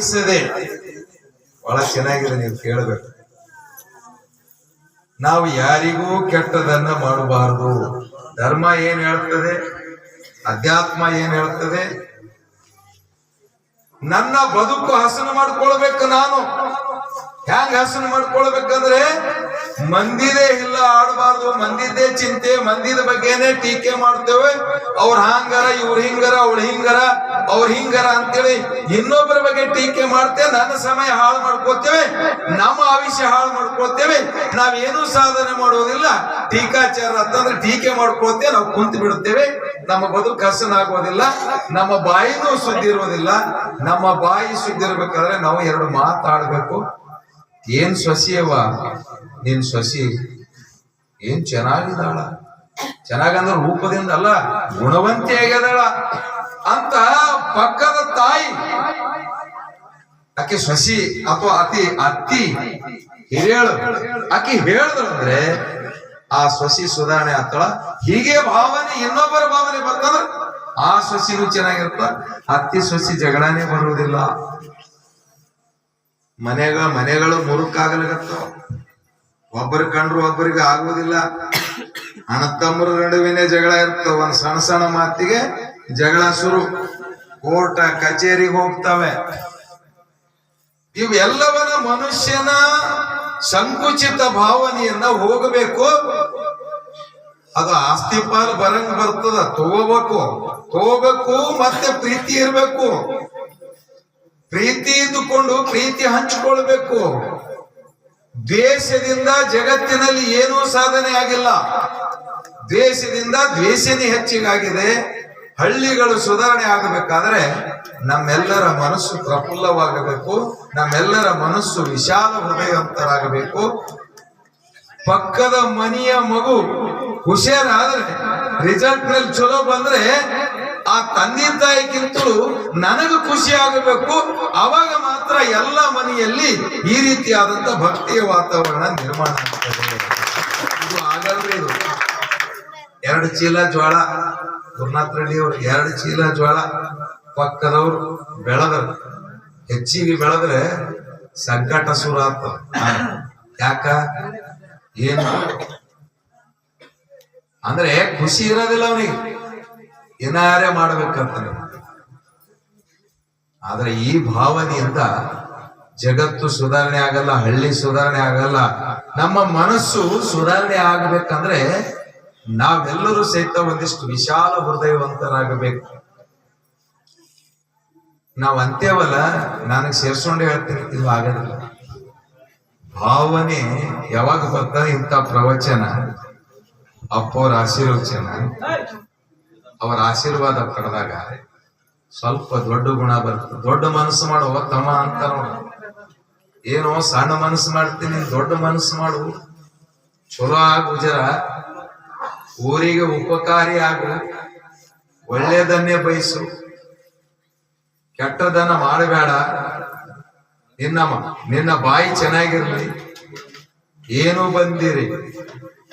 ಪ್ರೀತಿಸದೆ ಬಹಳ ಚೆನ್ನಾಗಿದೆ, ನೀವು ಕೇಳಬೇಕು. ನಾವು ಯಾರಿಗೂ ಕೆಟ್ಟದನ್ನ ಮಾಡಬಾರದು. ಧರ್ಮ ಏನ್ ಹೇಳ್ತದೆ, ಅಧ್ಯಾತ್ಮ ಏನ್ ಹೇಳ್ತದೆ, ನನ್ನ ಬದುಕು ಹಸನು ಮಾಡ್ಕೊಳ್ಬೇಕು. ನಾನು ಹ್ಯಾಂಗ ಹಸನು ಮಾಡ್ಕೊಳ್ಬೇಕಂದ್ರೆ ಮಂದಿದೇ ಇಲ್ಲ ಆಡಬಾರ್ದು, ಮಂದಿದ್ದೇ ಚಿಂತೆ, ಮಂದಿದ ಬಗ್ಗೆನೆ ಟೀಕೆ ಮಾಡ್ತೇವೆ. ಅವ್ರ ಹಾಂಗಾರ, ಇವ್ರ ಹಿಂಗಾರ, ಅವ್ಳ ಹಿಂಗಾರ, ಅವ್ರ ಹಿಂಗಾರ ಅಂತೇಳಿ ಇನ್ನೊಬ್ಬರ ಬಗ್ಗೆ ಟೀಕೆ ಮಾಡ್ತೇವೆ. ನನ್ನ ಸಮಯ ಹಾಳು ಮಾಡ್ಕೋತೇವೆ, ನಮ್ಮ ಆಯುಷ್ಯ ಹಾಳು ಮಾಡ್ಕೊಳ್ತೇವೆ. ನಾವೇನು ಸಾಧನೆ ಮಾಡೋದಿಲ್ಲ. ಟೀಕಾಚಾರ ಅಂತಂದ್ರೆ ಟೀಕೆ ಮಾಡ್ಕೊಳ್ತೇವೆ, ನಾವು ಕುಂತು ಬಿಡುತ್ತೇವೆ. ನಮ್ಮ ಬದುಕು ಹಸನಾಗೋದಿಲ್ಲ, ನಮ್ಮ ಬಾಯಿನೂ ಸುದ್ದಿ ಇರೋದಿಲ್ಲ. ನಮ್ಮ ಬಾಯಿ ಸುದ್ದಿ ಇರ್ಬೇಕಾದ್ರೆ ನಾವು ಎರಡು ಮಾತಾಡ್ಬೇಕು. ಏನ್ ಸೊಸಿಯವ ನಿನ್ ಸೊಸಿ ಏನ್ ಚೆನ್ನಾಗಿದ್ದಾಳ, ಚೆನ್ನಾಗಂದ್ರೆ ರೂಪದಿಂದ ಅಲ್ಲ, ಗುಣವಂತಿ ಆಗ್ಯದಾಳ ಅಂತ ಪಕ್ಕದ ತಾಯಿ ಆಕೆ ಸೊಸಿ ಅಥವಾ ಅತ್ತಿ ಹಿರಿಯಳು ಆಕೆ ಹೇಳಿದ್ರಂದ್ರೆ ಆ ಸೊಸಿ ಸುಧಾರಣೆ ಆಗ್ತಾಳ. ಹೀಗೆ ಭಾವನೆ, ಇನ್ನೊಬ್ಬರ ಭಾವನೆ ಬರ್ತಂದ್ರೆ ಆ ಸೊಸಿನೂ ಚೆನ್ನಾಗಿರ್ತ. ಅತ್ತಿ ಸೊಸಿ ಜಗಳನೇ ಬರುವುದಿಲ್ಲ. ಮನೆಗಳು ಮುರುಕಾಗಲಾಗತ್ತವ. ಒಬ್ಬರು ಕಂಡ್ರು ಒಬ್ಬರಿಗೆ ಆಗುವುದಿಲ್ಲ. ಅಣ್ಣ ತಮ್ಮರ ನಡುವಿನ ಜಗಳ ಇರ್ತವ. ಒಂದ್ ಸಣ್ಣ ಸಣ್ಣ ಮಾತಿಗೆ ಜಗಳ ಶುರು, ಕೋರ್ಟ ಕಚೇರಿಗೆ ಹೋಗ್ತವೆ. ಇವೆಲ್ಲವನ್ನ ಮನುಷ್ಯನ ಸಂಕುಚಿತ ಭಾವನೆಯನ್ನ ಹೋಗಬೇಕು. ಅದು ಆಸ್ತಿ ಪಾಲು ಬರಂಗ್ ಬರ್ತದ, ತಗೋಬೇಕು ಮತ್ತೆ ಪ್ರೀತಿ ಇರ್ಬೇಕು. ಪ್ರೀತಿ ಇದ್ದುಕೊಂಡು ಪ್ರೀತಿ ಹಂಚಿಕೊಳ್ಬೇಕು. ದ್ವೇಷದಿಂದ ಜಗತ್ತಿನಲ್ಲಿ ಏನೂ ಸಾಧನೆ ಆಗಿಲ್ಲ. ದ್ವೇಷದಿಂದ ದ್ವೇಷನೇ ಹೆಚ್ಚಿಗಾಗಿದೆ. ಹಳ್ಳಿಗಳು ಸುಧಾರಣೆ ಆಗಬೇಕಾದ್ರೆ ನಮ್ಮೆಲ್ಲರ ಮನಸ್ಸು ಪ್ರಫುಲ್ಲವಾಗಬೇಕು, ನಮ್ಮೆಲ್ಲರ ಮನಸ್ಸು ವಿಶಾಲ ಹೃದಯವಂತರಾಗಬೇಕು. ಪಕ್ಕದ ಮನೆಯ ಮಗು ಹುಷಾರಾದ್ರೆ, ರಿಸಲ್ಟ್ ನಲ್ಲಿ ಚಲೋ ಬಂದ್ರೆ ಆ ತಂದೆ ತಾಯಿಗಿಂತಲೂ ನನಗೆ ಖುಷಿ ಆಗಬೇಕು. ಅವಾಗ ಮಾತ್ರ ಎಲ್ಲ ಮನೆಯಲ್ಲಿ ಈ ರೀತಿಯಾದಂತ ಭಕ್ತಿಯ ವಾತಾವರಣ ನಿರ್ಮಾಣ ಆಗ್ತದೆ. ಇದು ಆಗಲ್ರಿ. ಇದು 2 ಚೀಲ ಜೋಳ, ಗುರುನಾಥ ರೆಡ್ಡಿ ಅವರು 2 ಚೀಲ ಜೋಳ ಪಕ್ಕದವ್ರು ಬೆಳೆದ್ರು. ಹೆಚ್ಚಿಗೆ ಬೆಳೆದ್ರೆ ಸಂಕಟ ಶುರು ಆಗ್ತದ. ಯಾಕ ಏನು ಅಂದ್ರೆ ಖುಷಿ ಇರೋದಿಲ್ಲ ಅವನಿಗೆ, ಏನಾರೇ ಮಾಡ್ಬೇಕಂತ. ಆದ್ರೆ ಈ ಭಾವನೆಯಿಂದ ಜಗತ್ತು ಸುಧಾರಣೆ ಆಗಲ್ಲ, ಹಳ್ಳಿ ಸುಧಾರಣೆ ಆಗಲ್ಲ. ನಮ್ಮ ಮನಸ್ಸು ಸುಧಾರಣೆ ಆಗ್ಬೇಕಂದ್ರೆ ನಾವೆಲ್ಲರೂ ಸಹಿತ ಒಂದಿಷ್ಟು ವಿಶಾಲ ಹೃದಯವಂತರಾಗಬೇಕು. ನಾವ್ ಅಂತೇವಲ್ಲ, ನನಗೆ ಸೇರ್ಸ್ಕೊಂಡು ಹೇಳ್ತೀನಿ, ಇದು ಆಗೋದಿಲ್ಲ. ಭಾವನೆ ಯಾವಾಗ ಬರ್ತಾನೆ ಇಂಥ ಪ್ರವಚನ, ಅಪ್ಪವ್ರ ಆಶೀರ್ವಚನ, ಅವರ ಆಶೀರ್ವಾದ ಪಡೆದಾಗ ಸ್ವಲ್ಪ ದೊಡ್ಡ ಗುಣ ಬರ್ತದೆ. ದೊಡ್ಡ ಮನಸ್ಸು ಮಾಡುವ ತಮ್ಮ ಅಂತ ನೋಡ. ಏನೋ ಸಣ್ಣ ಮನಸ್ಸು ಮಾಡ್ತೀನಿ, ದೊಡ್ಡ ಮನಸ್ಸು ಮಾಡು, ಚಲೋ ಆಗು, ಜರ ಊರಿಗೆ ಉಪಕಾರಿ ಆಗು, ಒಳ್ಳೆಯದನ್ನೇ ಬಯಸು, ಕೆಟ್ಟದನ್ನ ಮಾಡಬೇಡ. ನಿನ್ನ ಬಾಯಿ ಚೆನ್ನಾಗಿರ್ಲಿ. ಏನು ಬಂದಿರಿ,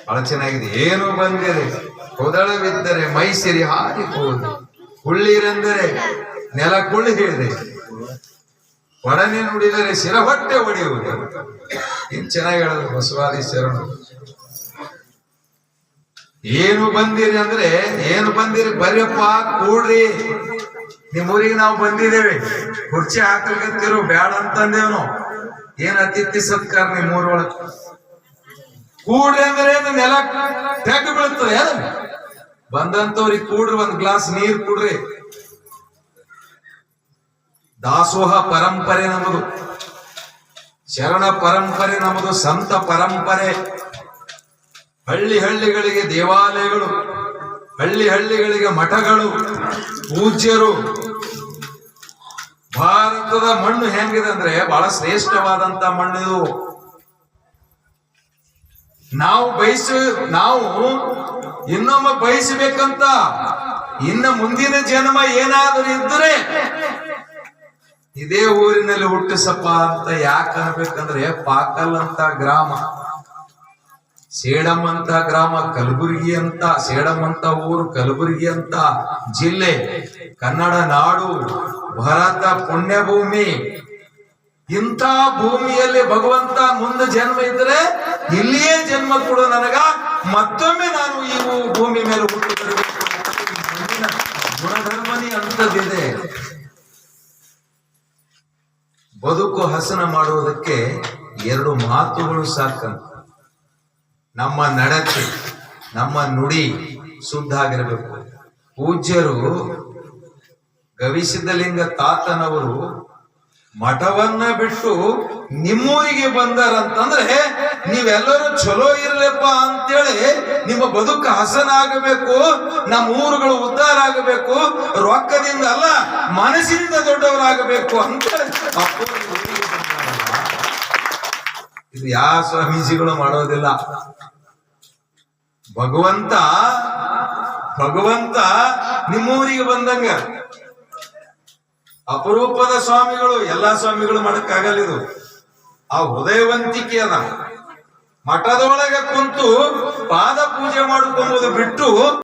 ಬಹಳ ಚೆನ್ನಾಗಿದೆ. ಏನು ಬಂದಿರಿ ಕೊದಳವಿದ್ದರೆ ಮೈಸಿರಿ ಹಾರಿಕೊಳ್ಳಿ, ಕುಳ್ಳಿರೆಂದರೆ ನೆಲ ಕುಳ್ಳಿ ಹೇಳಿದೆ, ಒಡನೆ ನುಡಿದರೆ ಶಿರ ಹೊಟ್ಟೆ ಹೊಡೆಯುವುದು. ಇನ್ ಚೆನ್ನಾಗಿ ಹೇಳಿದ್ರು ಬಸವಾದಿ ಶರಣರು. ಏನು ಬಂದಿರಿ ಅಂದ್ರೆ, ಏನು ಬಂದಿರಿ ಬರ್ಯಪ್ಪ ಕೂಡ್ರಿ, ನಿಮ್ಮೂರಿಗೆ ನಾವು ಬಂದಿದ್ದೇವೆ, ಕುರ್ಚಿ ಹಾಕಲ್ಗತ್ತಿರು ಬ್ಯಾಡ ಅಂತಂದೇವ್ ನಾವು. ಏನ್ ಅತಿಥಿ ಸತ್ಕಾರ ನಿಮ್ಮೂರೊಳಗೆ ಕೂಡ್ರಿ ಅಂದ್ರೆ ನೆಲ ತೆಗ್ ಬೀಳ್ತದೆ. ಬಂದಂತವ್ರಿಗೆ ಕೂಡ್ರಿ, ಒಂದ್ ಗ್ಲಾಸ್ ನೀರ್ ಕುಡ್ರಿ. ದಾಸೋಹ ಪರಂಪರೆ ನಮ್ಮದು, ಶರಣ ಪರಂಪರೆ ನಮ್ಮದು, ಸಂತ ಪರಂಪರೆ. ಹಳ್ಳಿಗಳಿಗೆ ದೇವಾಲಯಗಳು, ಹಳ್ಳಿಗಳಿಗೆ ಮಠಗಳು, ಪೂಜ್ಯರು. ಭಾರತದ ಮಣ್ಣು ಹೆಂಗಿದೆ ಅಂದ್ರೆ ಬಹಳ ಶ್ರೇಷ್ಠವಾದಂತ ಮಣ್ಣು ಇದು. ನಾವು ಇನ್ನೊಮ್ಮೆ ಬಯಸಬೇಕಂತ, ಇನ್ನ ಮುಂದಿನ ಜನ್ಮ ಏನಾದರೂ ಇದ್ರೆ ಇದೇ ಊರಿನಲ್ಲಿ ಹುಟ್ಟಿಸಪ್ಪ ಅಂತ ಯಾಕೆ ಅನ್ಬೇಕಂದ್ರೆ, ಪಾಕಲ್ ಅಂತ ಗ್ರಾಮ, ಸೇಡಂ ಅಂತ ಗ್ರಾಮ ಕಲಬುರಗಿ ಅಂತ, ಸೇಡಂ ಅಂತ ಊರು ಕಲಬುರಗಿ ಅಂತ ಜಿಲ್ಲೆ, ಕನ್ನಡ ನಾಡು, ಭಾರತ ಪುಣ್ಯಭೂಮಿ, ಇಂಥ ಭೂಮಿಯಲ್ಲಿ ಭಗವಂತ ಮುಂದೆ ಜನ್ಮ ಇದ್ರೆ ಇಲ್ಲಿಯೇ ಜನ್ಮ ಕೊಡು ನನಗ, ಮತ್ತೊಮ್ಮೆ ನಾನು ಈ ಭೂಮಿ ಮೇಲೆ ಹುಟ್ಟು ಬರಬೇಕು. ಮುಂದಿನ ಗುಣಧರ್ಮನಿ ಅಂತದಿದೆ. ಬದುಕು ಹಸನ ಮಾಡುವುದಕ್ಕೆ ಎರಡು ಮಾತುಗಳು ಸಾಕಂತ. ನಮ್ಮ ನಡತೆ, ನಮ್ಮ ನುಡಿ ಶುದ್ಧ ಆಗಿರಬೇಕು. ಪೂಜ್ಯರು ಗವಿಸಿದ್ಧಲಿಂಗ ತಾತನವರು ಮಠವನ್ನ ಬಿಟ್ಟು ನಿಮ್ಮೂರಿಗೆ ಬಂದಾರಂತಂದ್ರೆ ನೀವೆಲ್ಲರೂ ಚಲೋ ಇರ್ಲಪ್ಪ ಅಂತೇಳಿ ನಿಮ್ಮ ಬದುಕು ಹಸನ ಆಗಬೇಕು, ನಮ್ಮ ಊರುಗಳು ಉದ್ಧಾರ ಆಗಬೇಕು, ರೊಕ್ಕದಿಂದ ಅಲ್ಲ ಮನಸ್ಸಿನಿಂದ ದೊಡ್ಡವರಾಗಬೇಕು ಅಂತ ಇದು ಯಾವ ಸ್ವಾಮೀಜಿಗಳು ಮಾಡೋದಿಲ್ಲ. ಭಗವಂತ ನಿಮ್ಮೂರಿಗೆ ಬಂದಂಗ ಅಪರೂಪದ ಸ್ವಾಮಿಗಳು, ಎಲ್ಲಾ ಸ್ವಾಮಿಗಳು ಮಾಡಕ್ಕಾಗಲ್ಲ. ಇದು ಆ ಹೃದಯವಂತಿಕೆ ಅದ. ಮಠದೊಳಗೆ ಕುಂತು ಪಾದ ಪೂಜೆ ಮಾಡ್ಕೊಂಬುದು ಬಿಟ್ಟು